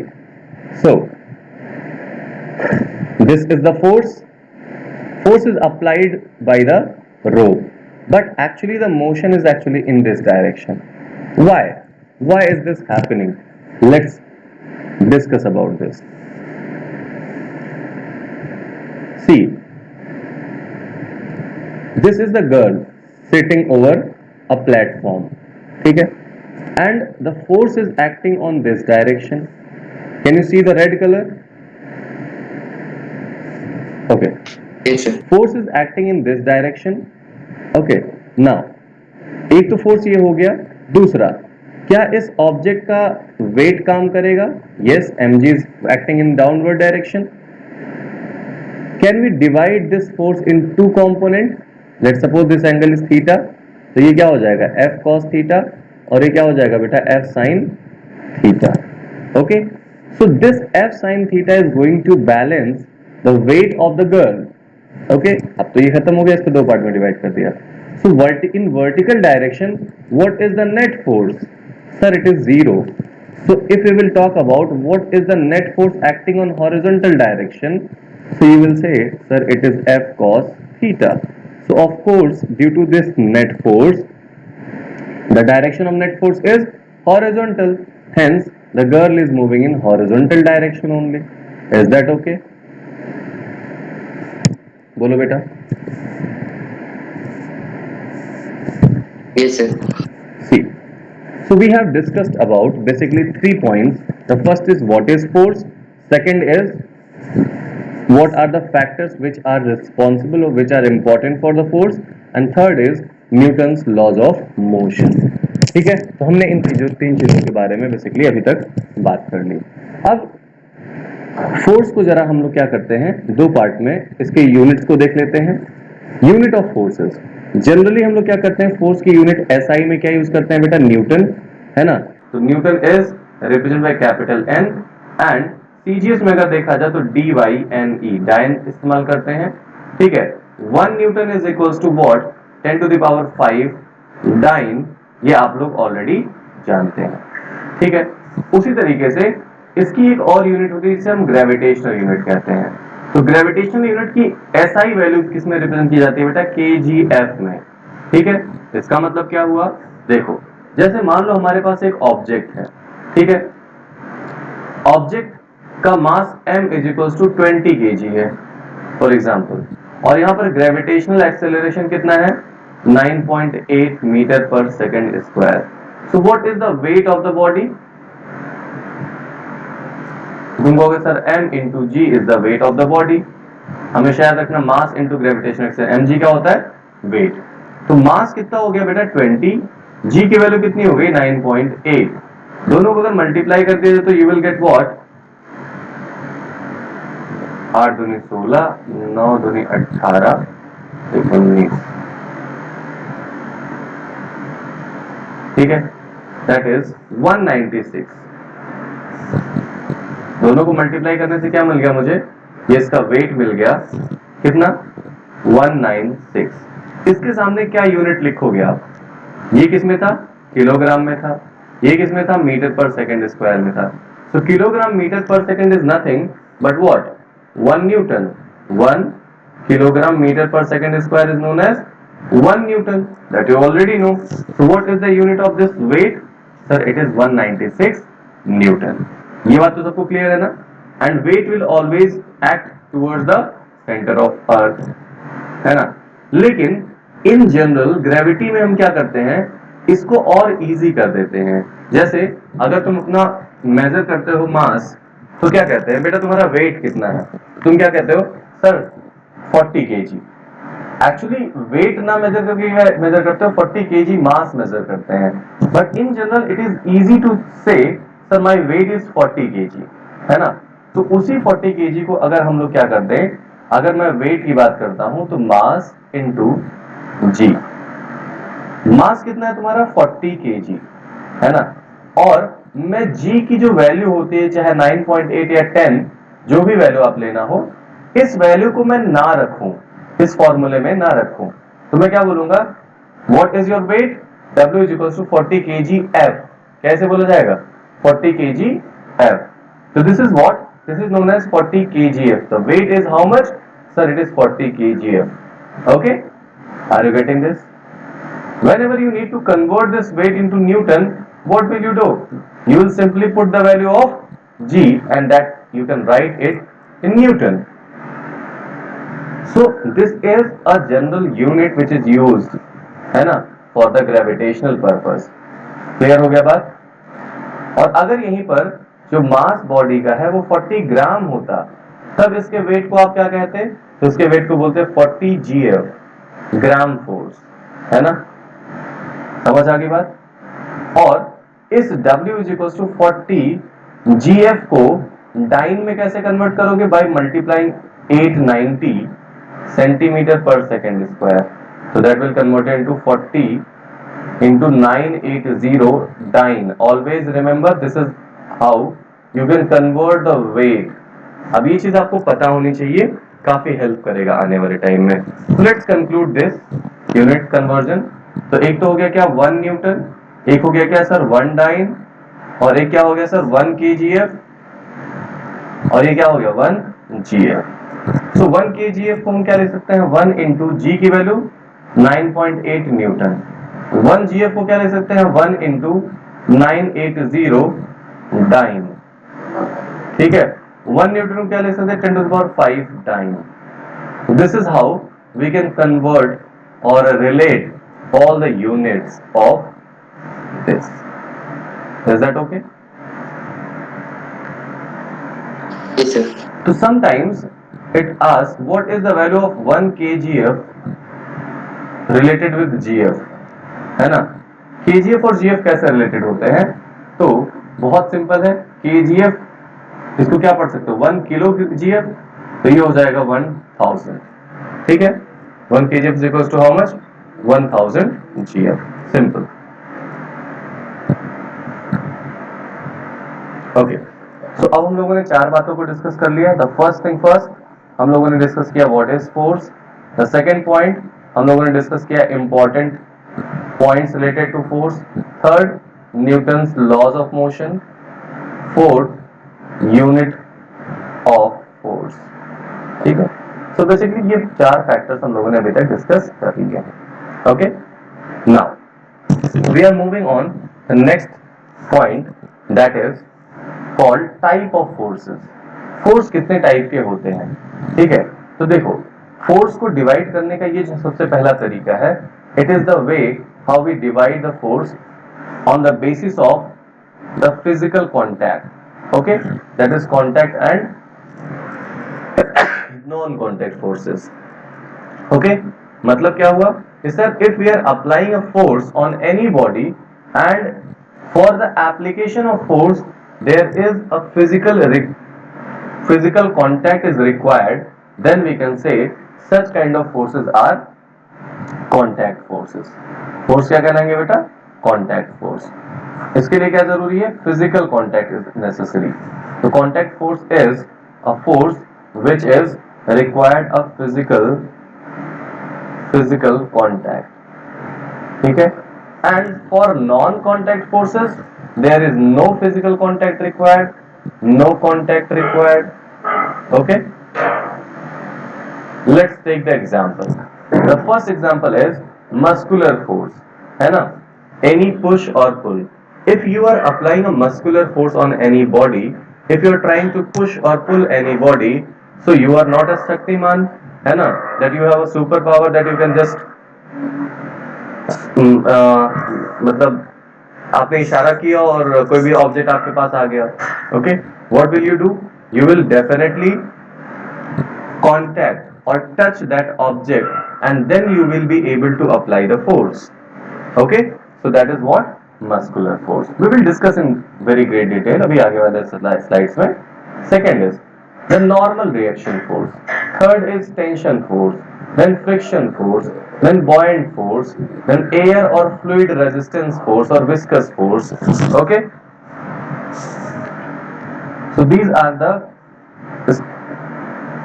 So this is the force, force is applied by the rope, but actually the motion is actually in this direction. Why is this happening, let's discuss about this. See, this is the girl sitting over a platform, ठीक है, and the force is acting on this direction. Can you see the red color? Okay, yes sir. force is acting in this direction, okay. Now एक तो force ये हो गया, दूसरा क्या इस ऑब्जेक्ट का वेट काम करेगा, yes, mg is acting in downward direction. Can we divide this force in two components? Let's suppose this angle is theta, तो ये क्या हो जाएगा, f cos theta, और ये क्या हो जाएगा बेटा, f sin theta, okay. So this f sin theta is going to balance the weight of the girl, okay. अब तो ये खत्म हो गया, इसको दो पार्ट में डिवाइड कर दिया। So in vertical direction what is the net force, sir, it is zero. So if we will talk about what is the net force acting on horizontal direction, so you will say, sir, it is f cos theta. So of course due to this net force, the direction of net force is horizontal, hence the girl is moving in horizontal direction only. Is that okay? बोलो बेटा। Yes sir. See, so we have discussed about basically 3 points. The first is what is force, second is what are the factors which are responsible or which are important for the force, and third is Newton's laws of motion. ठीक है, तो हमने इन तीन चीजों के बारे में basically अभी तक बात कर ली। अब फोर्स को जरा हम लोग क्या करते हैं, दो पार्ट में इसके यूनिट्स को देख लेते हैं। यूनिट ऑफ फोर्सेस, जनरली हम लोग क्या करते हैं, फोर्स की यूनिट एसआई में क्या यूज करते हैं बेटा, न्यूटन, है ना। तो newton is represent by capital N, and CGS में अगर देखा जाए तो डी वाई एन ई, डायन इस्तेमाल करते हैं, ठीक है। 1 newton is equals to what, 10⁵ dyne, ये आप लोग ऑलरेडी जानते हैं, ठीक है। उसी तरीके से इसकी एक और यूनिट होती है जिसे हम ग्रेविटेशनल यूनिट कहते हैं। तो ग्रेविटेशनल यूनिट की एसआई वैल्यू किस में रिप्रेजेंट की जाती है बेटा? केजीएफ में, ठीक है। इसका मतलब क्या हुआ? देखो, जैसे मान लो हमारे पास एक ऑब्जेक्ट है, ठीक है। ऑब्जेक्ट का mass m is equals to 20 kg है फॉर एग्जाम्पल, और यहाँ पर ग्रेविटेशनल एक्सेलरेशन कितना है? 9.8 metre per second square. So what is the weight of the body? तुम कहोगे sir m into G is the weight of the body. हमेशा याद रखना, mass into gravitational acceleration, mg क्या होता है? वेट। तो मास कितना हो गया बेटा? 20, g की वैल्यू कितनी हो गई? 9.8। दोनों को अगर मल्टीप्लाई कर दिया तो यू विल गेट व्हाट? 8 दूनी 16, 9 दूनी 18, 19, ठीक है। That is 196। दोनों को मल्टीप्लाई करने से क्या मिल गया मुझे? ये इसका वेट मिल गया कितना? 196। इसके सामने क्या यूनिट लिखोगे आप? ये किस में था? किलोग्राम में था। ये किस में था? मीटर पर सेकेंड स्क्वायर में था। सो kilogram metre per second is nothing but what? 1 Newton. 1 kilogram meter per second square is known as 1 Newton, that you already know. So what is the unit of this weight? Sir, it is 196 Newton. ये बात तो सबको clear है ना? And weight will always act towards the center of earth, है ना? लेकिन in general gravity में हम क्या करते हैं? इसको और easy कर देते हैं। जैसे अगर तुम अपना मेजर करते हो मास, तो क्या कहते हैं? बेटा तुम्हारा वेट कितना है? तुम क्या कहते हो? Sir 40 kg। एक्चुअली वेट ना मेजर करके मेजर करते हो, 40 kg मास मेजर करते हैं। But in general it is easy to say sir my weight is 40 kg, है ना? तो उसी 40 kg को अगर हम लोग क्या करते हैं, अगर मैं वेट की बात करता हूं तो मास इंटू जी। मास कितना है तुम्हारा? 40 kg, है ना? और मैं जी की जो वैल्यू होती है, चाहे 9.8 या 10, जो भी वैल्यू आप लेना हो, इस वैल्यू को मैं ना रखूं, इस फॉर्मूले में ना रखूं, तो मैं क्या बोलूंगा? What is your weight? W is equal to 40 kg F। कैसे बोला जाएगा? 40 kg F। तो this is what? This is known as 40 kgf। The weight is how much? Sir it is 40 kgf। Okay, are you getting this? Whenever you need to convert this weight into Newton, what will you do? You will simply put the value of G and that you can write it in Newton. So this is a general unit which is used, है ना, for the gravitational purpose. Clear हो गया बात? और अगर यहीं पर जो मास बॉडी का है वो 40 ग्राम होता, तब इसके वेट को आप क्या कहते हैं? तो इसके वेट को बोलते हैं 40 GF, ग्राम फोर्स, है ना? समझ आ गई बात? और इस W is equal to 40 GF को डाइन में कैसे कन्वर्ट करोगे? By multiplying 890 centimetre per second square. तो that will convert into 40 into 980 dyne. Always remember this is how you can convert the weight. अब ये चीज आपको पता होनी चाहिए, काफी हेल्प करेगा आने वाले टाइम में। So let's conclude this unit conversion. तो एक तो हो गया क्या? 1 न्यूटन, एक हो गया क्या सर? 1 डाइन, और एक क्या हो गया सर? 1 kgf, और ये क्या हो गया? 1 gf। So 1 kgf को हम क्या ले सकते हैं? 1 इंटू जी की वैल्यू 9.8 न्यूटन। 1 GF को क्या ले सकते हैं? 1 इंटू 980 डाइन, ठीक है। 1 न्यूटन को क्या ले सकते हैं? 10 to the power 5 dyne. This is how we can convert और relate all the units of this. Is that okay? Yes, sir. So sometimes it asks what is the value of 1 kgf related with gf, है ना? kgf और gf कैसे related होते हैं? तो बहुत simple है। kgf इसको क्या पढ़ सकते हो? 1 किलो gf, तो ये हो जाएगा 1000, ठीक है। 1 kgf is equals to how much? 1000 gf, simple. Okay, तो अब हम लोगों ने 4 बातों को डिस्कस कर लिया। द फर्स्ट थिंग फर्स्ट, हम लोगों ने डिस्कस किया what is force. The second point, हम लोगों ने डिस्कस किया important points related to force, third Newton's laws of motion, fourth unit of force. ठीक है, सो बेसिकली ये चार फैक्टर्स हम लोगों ने अभी तक डिस्कस कर लिए हैं। Okay, now we are moving on the next point, that is called type of forces. Force कितने टाइप के होते हैं? ठीक है, तो देखो फोर्स को डिवाइड करने का ये जो सबसे पहला तरीका है, it is the way how we divide the force on the basis of the physical contact. Okay, that is contact and non contact forces. Okay, मतलब क्या हुआ? Sir if we are applying a force on any body and for the application of force there is a physical contact is required, then we can say such kind of forces are contact forces. Force क्या कहलाएंगे बेटा? Contact force. इसके लिए क्या जरूरी है? Physical contact is necessary. तो contact force is a force which is required a physical contact. ठीक है, and for non contact forces there is no physical contact required, no contact required. Okay, let's take the example. The first example is muscular force, है ना? Any push or pull. If you are applying a muscular force on any body, if you are trying to push or pull any body, so you are not a Shaktiman, है ना? That you have a superpower that you can just मतलब आपने इशारा किया और कोई भी object आपके पास आ गया। Okay, what will you do? You will definitely contact or touch that object and then you will be able to apply the force. Okay, so that is what muscular force. We will discuss in very great detail अभी आगे वाले slides में. Second is the normal reaction force. Third is tension force, then friction force, then buoyant force, then air or fluid resistance force or viscous force. Okay, so these are the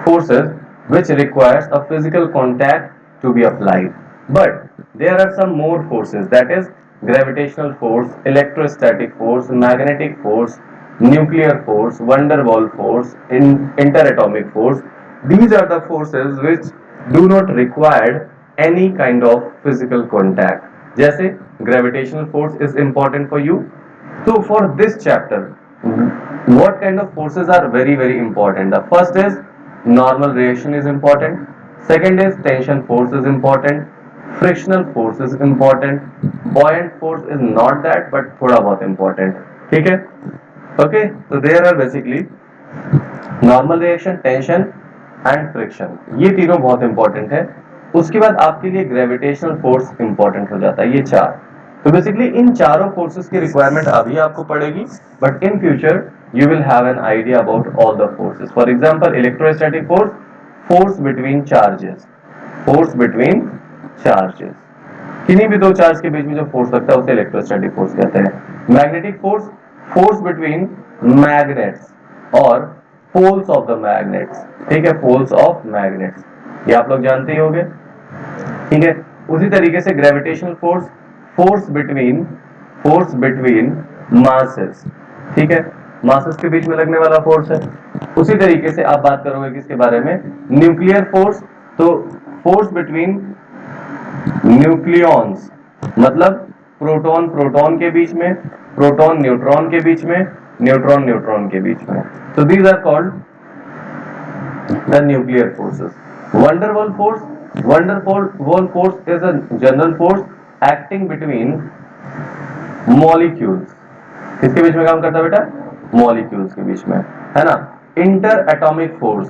forces which requires a physical contact to be applied. But there are some more forces, that is gravitational force, electrostatic force, magnetic force, nuclear force, van der Waals force, interatomic force. These are the forces which do not require any kind of physical contact. जैसे gravitational force is important for you. So for this chapter, what kind of forces are very important? The first is normal reaction is important, second is tension force is important, frictional force is important, buoyant force is not that but थोड़ा बहुत important. ठीक है? Okay, so there are basically normal reaction, tension and friction. ये तीनों बहुत important है. उसके बाद आपके लिए gravitational force important हो जाता है. ये चार. तो बेसिकली इन चारों फोर्सेस की रिक्वायरमेंट अभी आपको पड़ेगी, but in future you will have an idea about all the forces. For example, electrostatic force, force between charges, force between charges. किन्हीं भी दो चार्ज के बीच में जो फोर्स लगता है उसे इलेक्ट्रोस्टैटिक फोर्स कहते हैं. Magnetic force, force between magnets और पोल्स ऑफ द मैग्नेट्स. ठीक है, पोल्स ऑफ मैग्नेट्स, ये आप लोग जानते ही होंगे. ठीक है, उसी तरीके से gravitational force, force between masses. ठीक है, मासेस के बीच में लगने वाला फोर्स है. उसी तरीके से आप बात करोगे किसके बारे में? Nuclear force. तो फोर्स बिटवीन न्यूक्लियॉन्स, मतलब प्रोटॉन प्रोटॉन के बीच में, प्रोटॉन न्यूट्रॉन के बीच में, न्यूट्रॉन न्यूट्रॉन के बीच में. तो these are called the nuclear forces. Van der Waals force, Waals force is a general force acting between molecules. किसके बीच में काम करता है बेटा? मॉलिक्यूल्स के बीच में, है ना. इंटर एटॉमिक फोर्स,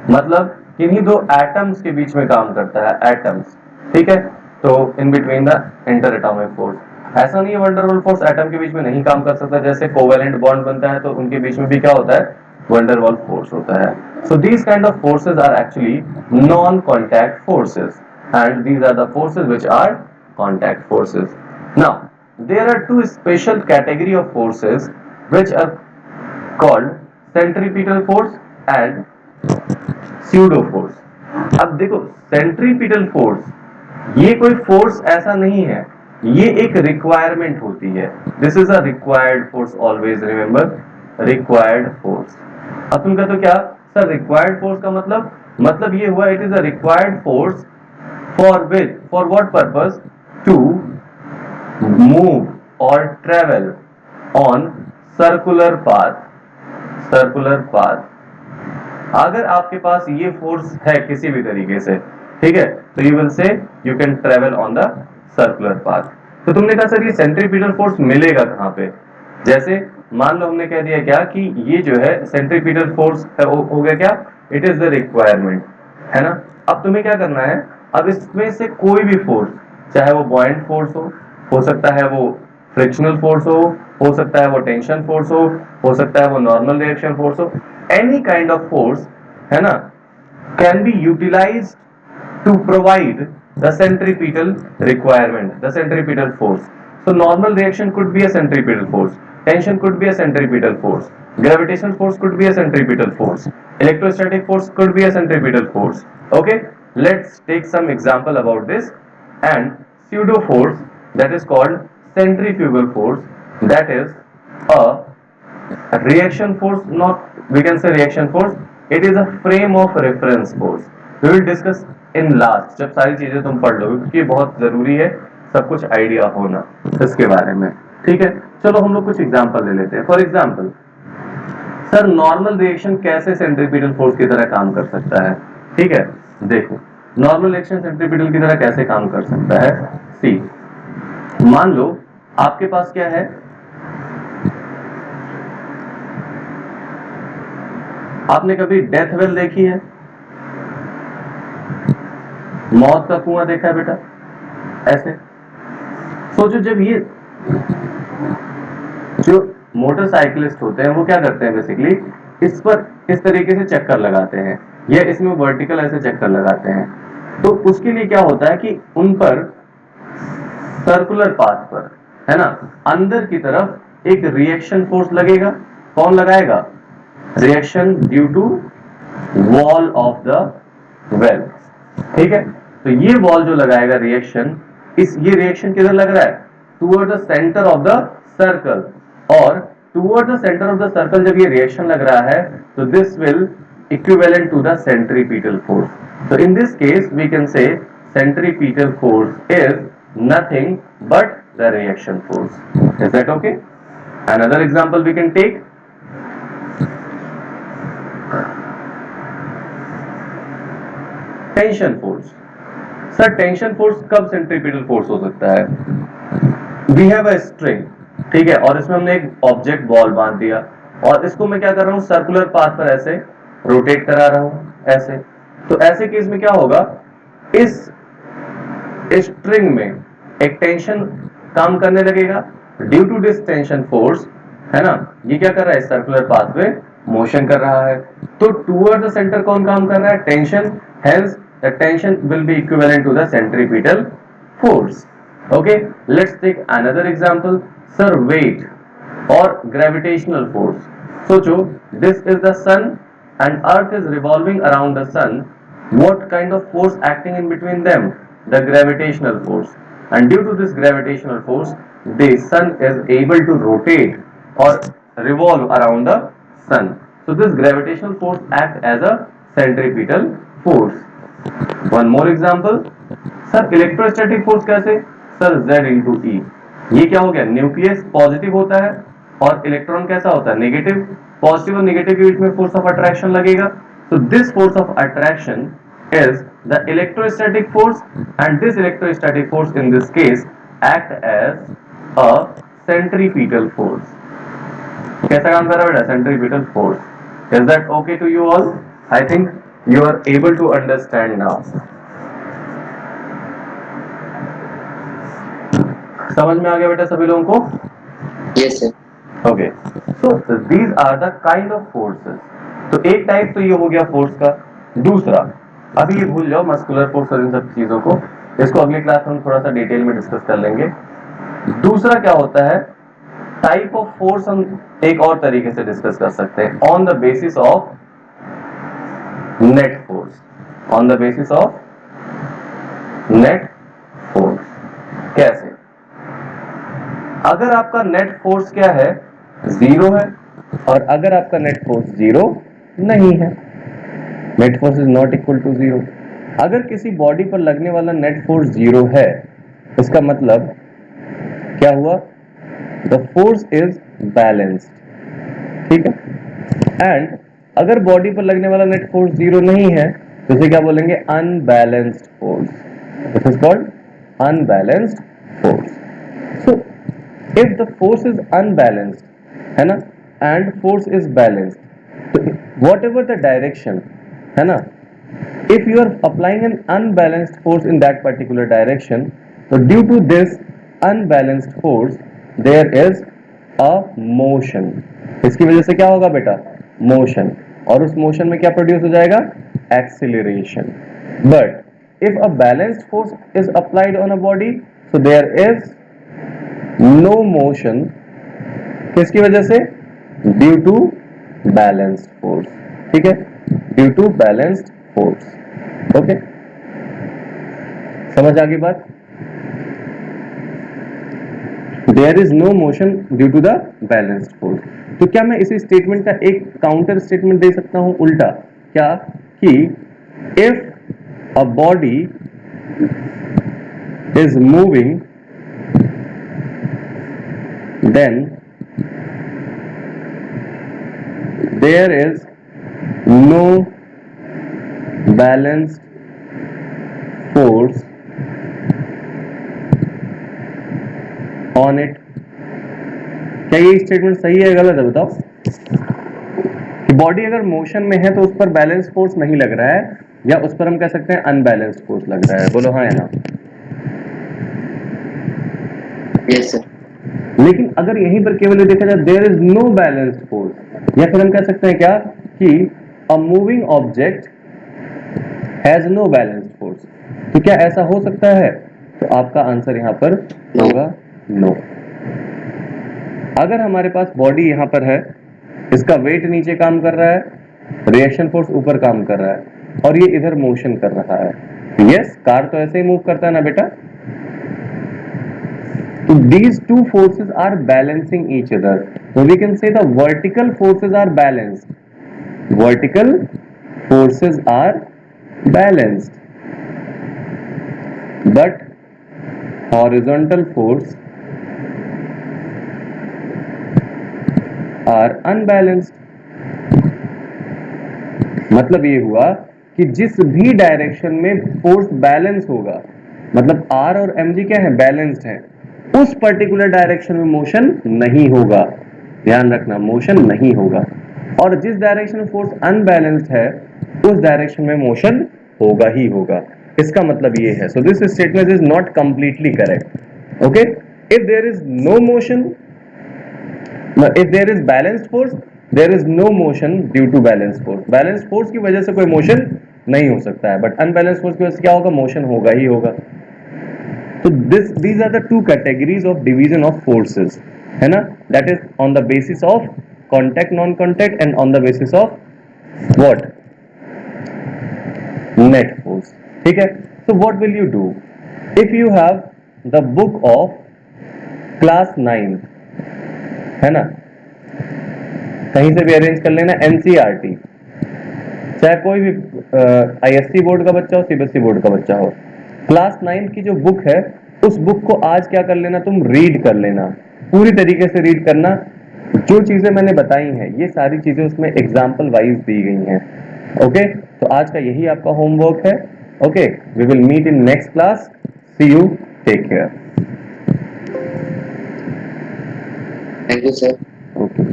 मतलब किन्हीं दो एटम्स के बीच में काम करता है, एटम्स. ठीक है, तो in between the inter atomic force. ऐसा नहीं है वंडर वॉल फोर्स एटम के बीच में नहीं काम कर सकता. जैसे कोवेलेंट बॉन्ड बनता है तो उनके बीच में भी क्या होता है? वंडर वॉल फोर्स होता है. So these kind of forces are actually non contact forces and these are the forces which are contact forces. Now there are two special category of forces which are called centripetal force and pseudo force. अब देखो centripetal force ये कोई force ऐसा नहीं है, ये एक requirement होती है। This is a required force, always remember required force. अब तुम कहते हो क्या सर रिक्वायर्ड फोर्स का मतलब ये हुआ it is a required force for which, for what purpose, to move और travel on circular path, circular path. अगर आपके पास ये फोर्स है किसी भी तरीके से, ठीक है, तो you will say you can travel on the circular path. तो तुमने कहा सर ये सेंट्रीपिटल फोर्स मिलेगा कहां पे? जैसे मान लो हमने कह दिया क्या कि ये जो है सेंट्रीपिटल फोर्स हो गया क्या, इट इज द रिक्वायरमेंट, है ना। अब तुम्हें क्या करना है, अब इसमें से कोई भी फोर्स, चाहे वो बॉयंट फोर्स हो सकता है वो फ्रिक्शनल फोर्स हो सकता है वो टेंशन फोर्स हो सकता है वो नॉर्मल रिएक्शन फोर्स हो, any kind of force, है ना, can be utilized to provide the centripetal requirement, the centripetal force. So normal reaction could be a centripetal force, tension could be a centripetal force, gravitational force could be a centripetal force, electrostatic force could be a centripetal force. Okay, let's take some example about this. And pseudo force, that is called centrifugal force, that is a reaction force, not we can say reaction force, it is a frame of reference force. We will discuss in last, जब सारी चीजें तुम पढ़ लोगे, क्योंकि बहुत जरूरी है सब कुछ आइडिया होना इसके बारे में, ठीक है। चलो हम लोग कुछ एग्जांपल ले लेते हैं। For example sir normal reaction कैसे सेंट्रीपिटल फोर्स की तरह काम कर सकता है, ठीक है। देखो नॉर्मल रिएक्शन सेंट्रीपिटल की तरह कैसे काम कर सकता है, सी मान लो आपके पास क्या है, आपने कभी डेथ वेल देखी है, मौत का कुआं देखा है बेटा? ऐसे सोचो, जब ये जो मोटरसाइकिलिस्ट होते हैं वो क्या करते हैं, बेसिकली इस पर इस तरीके से चक्कर लगाते हैं या इसमें वर्टिकल ऐसे चक्कर लगाते हैं, तो उसके लिए क्या होता है कि उन पर सर्कुलर पाथ पर, है ना, अंदर की तरफ एक रिएक्शन फोर्स लगेगा। कौन लगाएगा? Reaction due to wall of the well, ठीक है। तो ये वॉल जो लगाएगा रिएक्शन, ये रिएक्शन किधर लग रहा है? Toward the centre of the circle, और toward the centre of the circle जब ये रिएक्शन लग रहा है तो this will equivalent to the centripetal force. So in this case we can say centripetal force is nothing but the reaction force. Is that okay? Another example we can take, tension force. Sir tension force कब centripetal force हो सकता है? We have a string, ठीक है, और इसमें हमने एक ऑब्जेक्ट बॉल बांध दिया और इसको मैं क्या कर रहा हूं, सर्कुलर पाथ पर ऐसे रोटेट करा रहा हूं ऐसे। तो ऐसे केस में क्या होगा, इस स्ट्रिंग में एक टेंशन काम करने लगेगा, due to this tension force, है ना, ये क्या कर रहा है, सर्कुलर पाथ में मोशन कर रहा है। तो टुवर्ड द सेंटर कौन काम कर रहा है? Tension, hence the tension will be equivalent to the centripetal force. Okay, let's take another example. Sir weight और ग्रेविटेशनल फोर्स। सोचो, this is the sun and earth is revolving around the sun. What kind of force acting in between them? The gravitational force. And due to this gravitational force, the sun is able to rotate or revolve around the sun. So this gravitational force acts as a centripetal force. One more example. Sir electrostatic force कैसे? Sir Z into ई। ये क्या हो गया, nucleus positive होता है और electron कैसा होता है, नेगेटिव। पॉजिटिव और नेगेटिव के बीच में फोर्स ऑफ अट्रैक्शन लगेगा। तो this force of attraction is the electrostatic force, and this electrostatic force in this case act as a centripetal force. कैसा काम कर रहा है बेटा? centripetal force. Is that okay to you all? I think you are able to understand now. समझ में आ गया बेटा सभी लोगों को? Yes, sir. Okay, so these are the kind of forces. तो एक टाइप तो ये हो गया फोर्स का। दूसरा, अभी ये भूल जाओ मस्कुलर फोर्स और इन सब चीजों को, इसको अगली क्लास में हम थोड़ा सा डिटेल में डिस्कस कर लेंगे। दूसरा क्या होता है, टाइप ऑफ फोर्स हम एक और तरीके से डिस्कस कर सकते हैं, on the basis of net force, on the basis of net अगर आपका नेट फोर्स क्या है, 0 है, और अगर आपका नेट फोर्स 0 नहीं है, net force is not equal to 0। अगर किसी बॉडी पर लगने वाला नेट फोर्स 0 है, इसका मतलब क्या हुआ, द फोर्स इज बैलेंस्ड, ठीक है। एंड अगर बॉडी पर लगने वाला नेट फोर्स 0 नहीं है, तो इसे क्या बोलेंगे, unbalanced force. This is called unbalanced force. So if the force is unbalanced, है ना, एंड फोर्स इज बैलेंस्ड, तो वॉट एवर द डायरेक्शन, है ना, if you are applying an unbalanced force in that particular direction, so due to this unbalanced force there is a motion। इसकी वजह से क्या होगा बेटा, मोशन, और उस मोशन में क्या प्रोड्यूस हो जाएगा, acceleration. But if a balanced force is applied on a body, so there is no motion, किसकी वजह से, ड्यू टू बैलेंस्ड फोर्स, ठीक है, due to balanced force. Okay, समझ आ गई बात। There is no motion due to the balanced force. तो क्या मैं इसी स्टेटमेंट का एक काउंटर स्टेटमेंट दे सकता हूं उल्टा, क्या, कि if a body is moving then there is no balanced force on it. क्या ये स्टेटमेंट सही है, गलत है, बताओ। कि बॉडी अगर मोशन में है तो उस पर बैलेंस फोर्स नहीं लग रहा है, या उस पर हम कह सकते हैं अनबैलेंस्ड फोर्स लग रहा है, बोलो हाँ या ना। Yes, sir. लेकिन अगर यहीं पर केवल देखा जाए there is no balanced force, या फिर हम कह सकते हैं क्या, कि a moving object has no balanced force, तो क्या ऐसा हो सकता है, तो आपका आंसर यहां पर होगा नो। अगर हमारे पास बॉडी यहां पर है, इसका वेट नीचे काम कर रहा है, रिएक्शन फोर्स ऊपर काम कर रहा है, और ये इधर मोशन कर रहा है, यस, कार तो ऐसे ही मूव करता है ना बेटा। So these two forces are balancing each other. So we can say the vertical forces are balanced. Vertical forces are balanced. But horizontal force are unbalanced. मतलब ये हुआ कि जिस भी डायरेक्शन में फोर्स बैलेंस होगा, मतलब R और mg क्या है, बैलेंस्ड है, उस पर्टिकुलर डायरेक्शन में मोशन नहीं होगा, ध्यान रखना, मोशन नहीं होगा। और जिस डायरेक्शन में फोर्स अनबैलेंस्ड है, उस डायरेक्शन में मोशन होगा ही होगा। इसका मतलब ये है, so this statement is not completely correct. Okay, if there is no motion, if there is balanced force, there is no motion due to balanced force। balanced force की वजह से कोई मोशन नहीं हो सकता है, बट unbalanced force की वजह से क्या होगा, मोशन होगा ही होगा। तो these are the two categories of division of forces, है ना, that is on the basis of contact, non contact, and on the basis of what, net force, ठीक है। so what will you do if you have the book of class 9, है ना, कहीं से भी arrange कर लेना, एनसीईआरटी, चाहे कोई भी आईएससी बोर्ड का बच्चा हो, सीबीएसई बोर्ड का बच्चा हो, क्लास 9 की जो बुक है, उस बुक को आज क्या कर लेना, तुम रीड कर लेना, पूरी तरीके से रीड करना। जो चीजें मैंने बताई हैं, ये सारी चीजें उसमें एग्जाम्पल वाइज दी गई हैं। ओके, तो आज का यही आपका होमवर्क है। Okay, we will meet in next class, see you, take care. Thank you, sir. Okay.